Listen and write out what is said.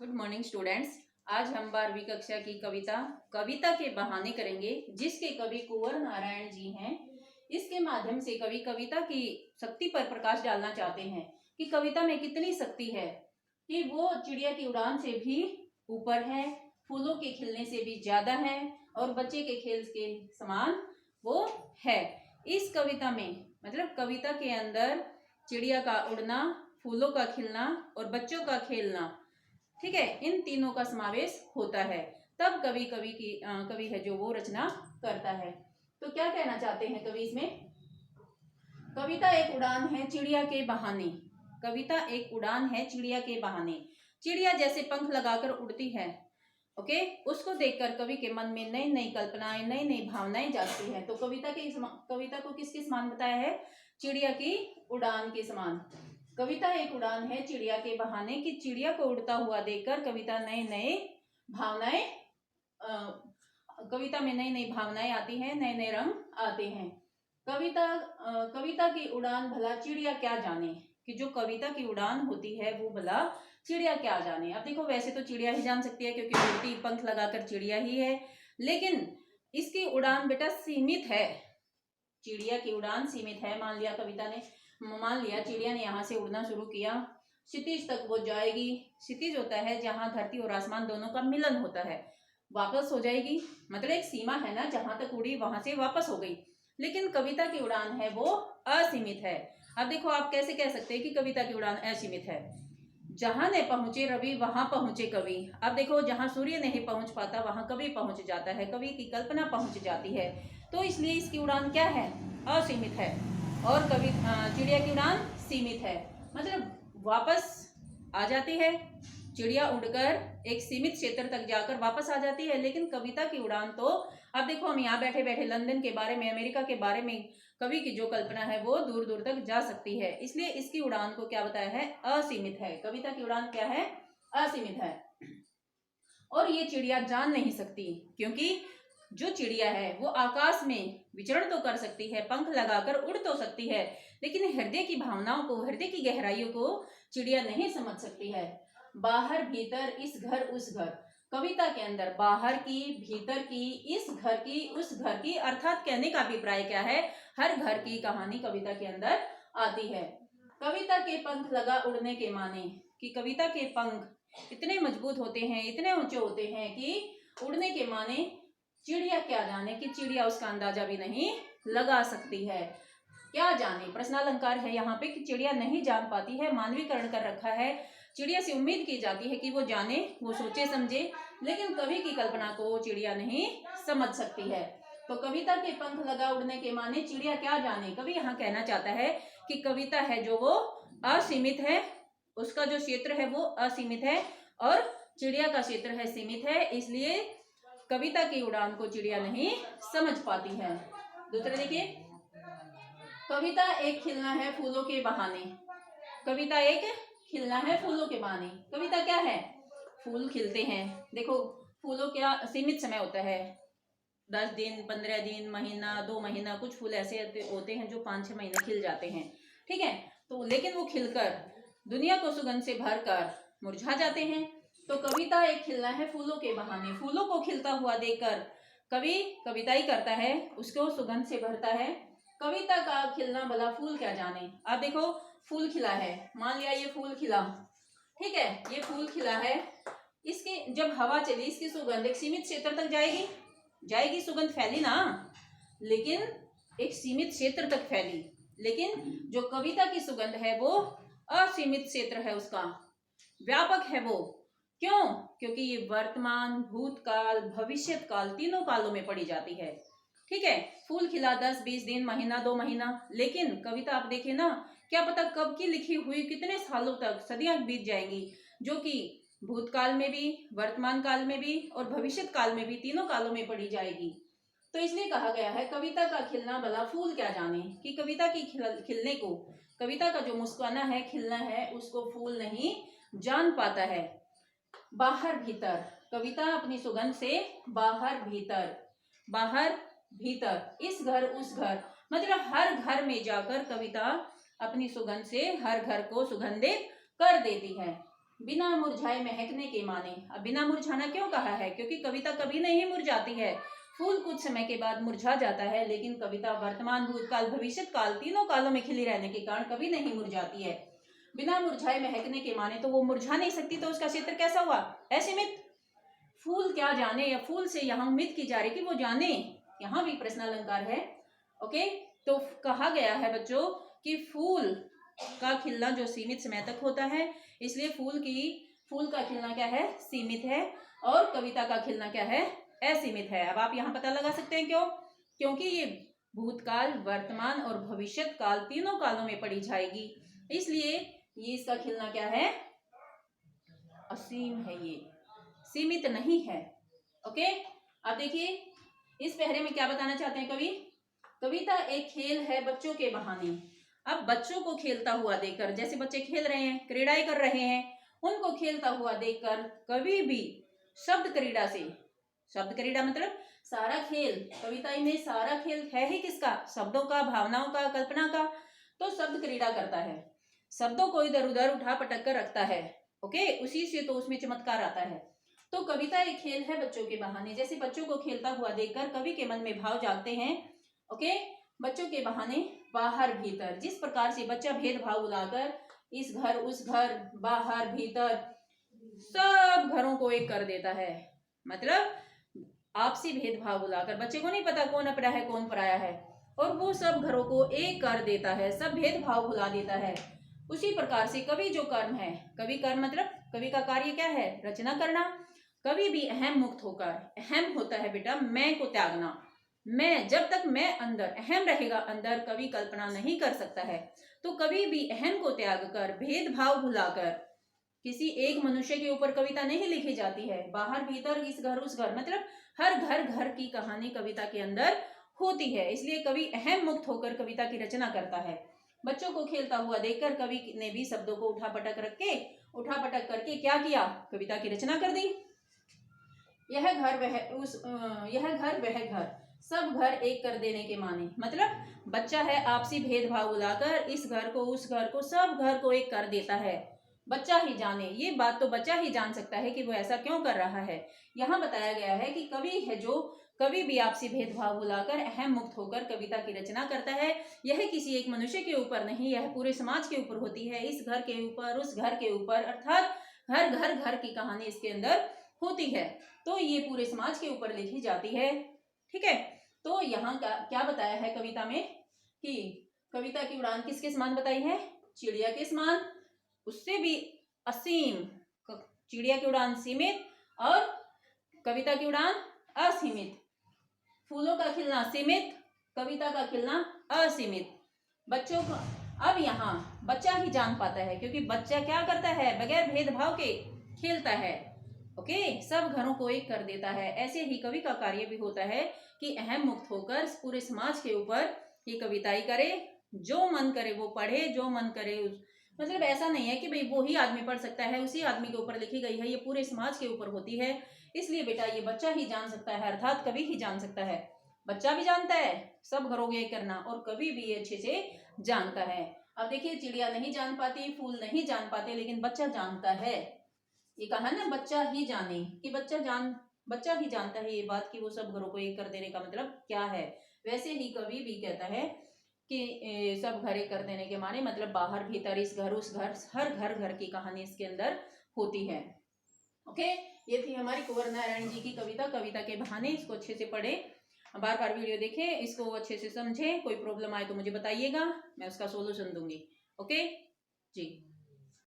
Good morning students. आज हम 12वीं कक्षा की कविता के बहाने करेंगे, जिसके कवि कुंवर नारायण जी हैं। इसके माध्यम से कवि कविता की शक्ति पर प्रकाश डालना चाहते हैं कि कविता में कितनी शक्ति है, कि वो चिड़िया की उड़ान से भी ऊपर है, फूलों के खिलने से भी ज्यादा है और बच्चे के खेल के समान वो है। इस कविता में मतलब कविता के अंदर चिड़िया का उड़ना, फूलों का खिलना और बच्चों का खेलना, ठीक है, इन तीनों का समावेश होता है। तब कवि है जो वो रचना करता है। तो क्या कहना चाहते हैं कवि इसमें? कविता एक उड़ान है चिड़िया के बहाने। कविता एक उड़ान है चिड़िया के बहाने। चिड़िया जैसे पंख लगाकर उड़ती है, ओके, उसको देखकर कवि के मन में नई नई कल्पनाएं, नई नई भावनाएं जागती हैं। तो कविता को किसके समान बताया है? चिड़िया की उड़ान के समान। कविता एक उड़ान है चिड़िया के बहाने, कि चिड़िया को उड़ता हुआ देखकर कविता में नई नई भावनाएं आती हैं, नए नए रंग आते हैं। कविता की उड़ान भला चिड़िया क्या जाने, कि जो कविता की उड़ान होती है वो भला चिड़िया क्या जाने। अब देखो, वैसे तो चिड़िया ही जान सकती है क्योंकि उड़ती पंख लगाकर चिड़िया ही है, लेकिन इसकी उड़ान बेटा सीमित है। चिड़िया की उड़ान सीमित है। मान लिया चिड़िया ने यहाँ से उड़ना शुरू किया, क्षितिज तक वो जाएगी। क्षितिज होता है जहाँ धरती और आसमान दोनों का मिलन होता है, वापस हो जाएगी, मतलब एक सीमा है ना, जहां तक उड़ी वहां से वापस हो गई। लेकिन कविता की उड़ान है वो असीमित है। अब देखो, आप कैसे कह सकते हैं कि कविता की उड़ान असीमित है? जहां ने पहुंचे रवि वहां पहुंचे कवि। अब देखो, जहां सूर्य नहीं पहुंच पाता वहां कवि पहुंच जाता है, कवि की कल्पना पहुंच जाती है। तो इसलिए इसकी उड़ान क्या है? असीमित है। और चिड़िया की उड़ान सीमित है, मतलब वापस आ जाती है। चिड़िया उड़कर एक सीमित क्षेत्र तक जाकर वापस आ जाती है, लेकिन कविता की उड़ान तो, अब देखो, हम यहाँ बैठे बैठे लंदन के बारे में, अमेरिका के बारे में कवि की जो कल्पना है वो दूर दूर तक जा सकती है। इसलिए इसकी उड़ान को क्या बताया है? असीमित है। कविता की उड़ान क्या है? असीमित है। और ये चिड़िया जान नहीं सकती, क्योंकि जो चिड़िया है वो आकाश में विचरण तो कर सकती है, पंख लगाकर उड़ तो सकती है, लेकिन हृदय की भावनाओं को, हृदय की गहराइयों को चिड़िया नहीं समझ सकती है। बाहर भीतर, इस घर उस घर। कविता के अंदर बाहर की, भीतर की, इस घर की, उस घर की, अर्थात कहने का अभिप्राय क्या है? हर घर की कहानी कविता के अंदर आती है। कविता के पंख लगा उड़ने के माने, कि कविता के पंख इतने मजबूत होते हैं, इतने ऊंचे होते हैं कि उड़ने के माने चिड़िया क्या जाने, कि चिड़िया उसका अंदाजा भी नहीं लगा सकती है। क्या जाने प्रश्नालंकार है यहाँ पे, कि चिड़िया नहीं जान पाती है, मानवीकरण कर रखा है। चिड़िया से उम्मीद की जाती है कि वो जाने, वो सोचे समझे, लेकिन कवि की कल्पना को चिड़िया नहीं समझ सकती है। तो कविता के पंख लगा उड़ने के माने चिड़िया क्या जाने। कवि यहाँ कहना चाहता है कि कविता है जो वो असीमित है, उसका जो क्षेत्र है वो असीमित है और चिड़िया का क्षेत्र है सीमित है, इसलिए कविता की उड़ान को चिड़िया नहीं समझ पाती है। दूसरे देखिए, कविता एक खिलना है फूलों के बहाने। कविता एक खिलना है फूलों के बहाने। कविता क्या है? फूल खिलते हैं। देखो, फूलों का सीमित समय होता है, 10 दिन, 15 दिन, महीना, 2 महीना। कुछ फूल ऐसे होते हैं जो 5-6 महीने खिल जाते हैं, ठीक है। तो लेकिन वो खिलकर दुनिया को सुगंध से भरकर मुरझा जाते हैं। तो कविता एक खिलना है फूलों के बहाने। फूलों को खिलता हुआ देखकर कवि कविता ही करता है, उसको सुगंध से भरता है। कविता का खिलना भला फूल क्या जाने। अब देखो, फूल खिला है, मान लिया ये फूल खिला, ठीक है, ये फूल खिला है। इसकी जब हवा चली, इसकी सुगंध एक सीमित क्षेत्र तक जाएगी, सुगंध फैली ना, लेकिन एक सीमित क्षेत्र तक फैली। लेकिन जो कविता की सुगंध है वो असीमित क्षेत्र है, उसका व्यापक है वो। क्यों? क्योंकि ये वर्तमान, भूतकाल, भविष्यत काल, तीनों कालों में पड़ी जाती है, ठीक है। फूल खिला 10-20 दिन, महीना, 2 महीना, लेकिन कविता आप देखिए ना, क्या पता कब की लिखी हुई, कितने सालों तक, सदियां बीत जाएंगी, जो कि भूतकाल में भी, वर्तमान काल में भी और भविष्यत काल में भी, तीनों कालों में पड़ी जाएगी। तो इसलिए कहा गया है कविता का खिलना भला फूल क्या जाने, कि कविता की खिलने को, कविता का जो मुस्कुराना है, खिलना है, उसको फूल नहीं जान पाता है। बाहर भीतर, कविता अपनी सुगंध से बाहर भीतर, इस घर उस घर, मतलब हर घर में जाकर कविता अपनी सुगंध से हर घर को सुगंधित कर देती है। बिना मुरझाए महकने के माने। अब बिना मुरझाना क्यों कहा है? क्योंकि कविता कभी नहीं मुरझाती है। फूल कुछ समय के बाद मुरझा जाता है, लेकिन कविता वर्तमान, भूतकाल, भविष्य काल, तीनों कालों में खिली रहने के कारण कभी नहीं मुरझाती है। बिना मुरझाए महकने के माने, तो वो मुरझा नहीं सकती, तो उसका क्षेत्र कैसा हुआ? असीमित। फूल क्या जाने, या फूल से यहाँ उम्मीद की जा रही कि वो जाने, यहाँ भी प्रश्न अलंकार है। ओके, तो कहा गया है बच्चों कि फूल का खिलना जो सीमित समय तक होता है, इसलिए फूल का खिलना क्या है? सीमित है, और कविता का खिलना क्या है? असीमित है। अब आप यहाँ पता लगा सकते हैं क्यों? क्योंकि ये भूतकाल, वर्तमान और भविष्य काल, तीनों कालों में पढ़ी जाएगी, इसलिए ये इसका खिलना क्या है? असीम है, ये सीमित नहीं है। ओके, अब देखिए इस पहरे में क्या बताना चाहते हैं कवि? कविता एक खेल है बच्चों के बहाने। अब बच्चों को खेलता हुआ देखकर, जैसे बच्चे खेल रहे हैं, क्रीड़ाएं कर रहे हैं, उनको खेलता हुआ देखकर कवि भी शब्द क्रीड़ा से, शब्द क्रीड़ा मतलब सारा खेल, कविता में सारा खेल है ही किसका? शब्दों का, भावनाओं का, कल्पना का। तो शब्द क्रीड़ा करता है, शब्दों को इधर उधर उठा पटक कर रखता है। ओके, उसी से तो उसमें चमत्कार आता है। तो कविता एक खेल है बच्चों के बहाने। जैसे बच्चों को खेलता हुआ देखकर कवि के मन में भाव जागते हैं। ओके, बच्चों के बहाने, बाहर भीतर, जिस प्रकार से बच्चा भेदभाव बुलाकर इस घर उस घर, बाहर भीतर, सब घरों को एक कर देता है। मतलब आपसी भेदभाव बुलाकर, बच्चे को नहीं पता कौन अपना है कौन पराया है, और वो सब घरों को एक कर देता है, सब भेदभाव भुला देता है। उसी प्रकार से कवि जो कर्म है, कवि कर्म मतलब कवि का कार्य क्या है? रचना करना। कवि भी अहम मुक्त होकर, अहम होता है बेटा मैं को त्यागना। मैं, जब तक मैं अंदर, अहम रहेगा अंदर, कवि कल्पना नहीं कर सकता है। तो कवि भी अहम को त्याग कर, भेदभाव भुलाकर, किसी एक मनुष्य के ऊपर कविता नहीं लिखी जाती है। बाहर भीतर, इस घर उस घर, मतलब हर घर घर की कहानी कविता के अंदर होती है। इसलिए कवि अहम मुक्त होकर कविता की रचना करता है। बच्चों को खेलता हुआ देखकर कवि ने भी शब्दों को उठा पटक करके क्या किया? कविता की रचना कर दी। यह घर वह घर, सब घर एक कर देने के माने। मतलब बच्चा है, आपसी भेदभाव बुलाकर इस घर को उस घर को, सब घर को एक कर देता है। बच्चा ही जाने, ये बात तो बच्चा ही जान सकता है कि वो ऐसा क्यों कर रहा है। यहाँ बताया गया है कि कवि है जो, कवि भी आपसी भेदभाव भुलाकर अहम मुक्त होकर कविता की रचना करता है। यह किसी एक मनुष्य के ऊपर नहीं, यह पूरे समाज के ऊपर होती है, इस घर के ऊपर उस घर के ऊपर, अर्थात हर घर घर की कहानी इसके अंदर होती है। तो ये पूरे समाज के ऊपर लिखी जाती है। ठीक है, तो यहाँ क्या बताया है कविता में कि कविता की उड़ान किसके समान बताई है? चिड़िया के समान, उससे भी असीम। चिड़िया की उड़ान सीमित और कविता की उड़ान असीमित। फूलों का खिलना सीमित, कविता का खिलना असीमित। बच्चों को अब यहाँ बच्चा ही जान पाता है, क्योंकि बच्चा क्या करता है? बगैर भेदभाव के खेलता है। ओके, सब घरों को एक कर देता है। ऐसे ही कवि का कार्य भी होता है कि अहम मुक्त होकर पूरे समाज के ऊपर ये कविताएं करे, जो मन करे वो पढ़े, जो मन करे मतलब ऐसा नहीं है कि भाई वो ही आदमी पढ़ सकता है, उसी आदमी के ऊपर लिखी गई है, ये पूरे समाज के ऊपर होती है। इसलिए बेटा ये बच्चा ही जान सकता है, अर्थात कवि ही जान सकता है। बच्चा भी जानता है सब घरों को एक करना, और कवि भी अच्छे से जानता है। अब देखिए, चिड़िया नहीं जान पाती, फूल नहीं जान पाते, लेकिन बच्चा जानता है। ये कहा ना, बच्चा ही जाने, कि बच्चा ही जानता है ये बात कि वो सब घरों को एक कर देने का मतलब क्या है। वैसे ही कवि भी कहता है कि सब घर एक कर देने के माने मतलब बाहर भीतर, इस घर उस घर, हर घर घर की कहानी इसके अंदर होती है। ओके, ये थी हमारी कुंवर नारायण जी की कविता, कविता के बहाने। इसको अच्छे से पढ़े, बार बार वीडियो देखें, इसको अच्छे से समझें। कोई प्रॉब्लम आए तो मुझे बताइएगा, मैं उसका सोल्यूशन दूंगी। ओके जी।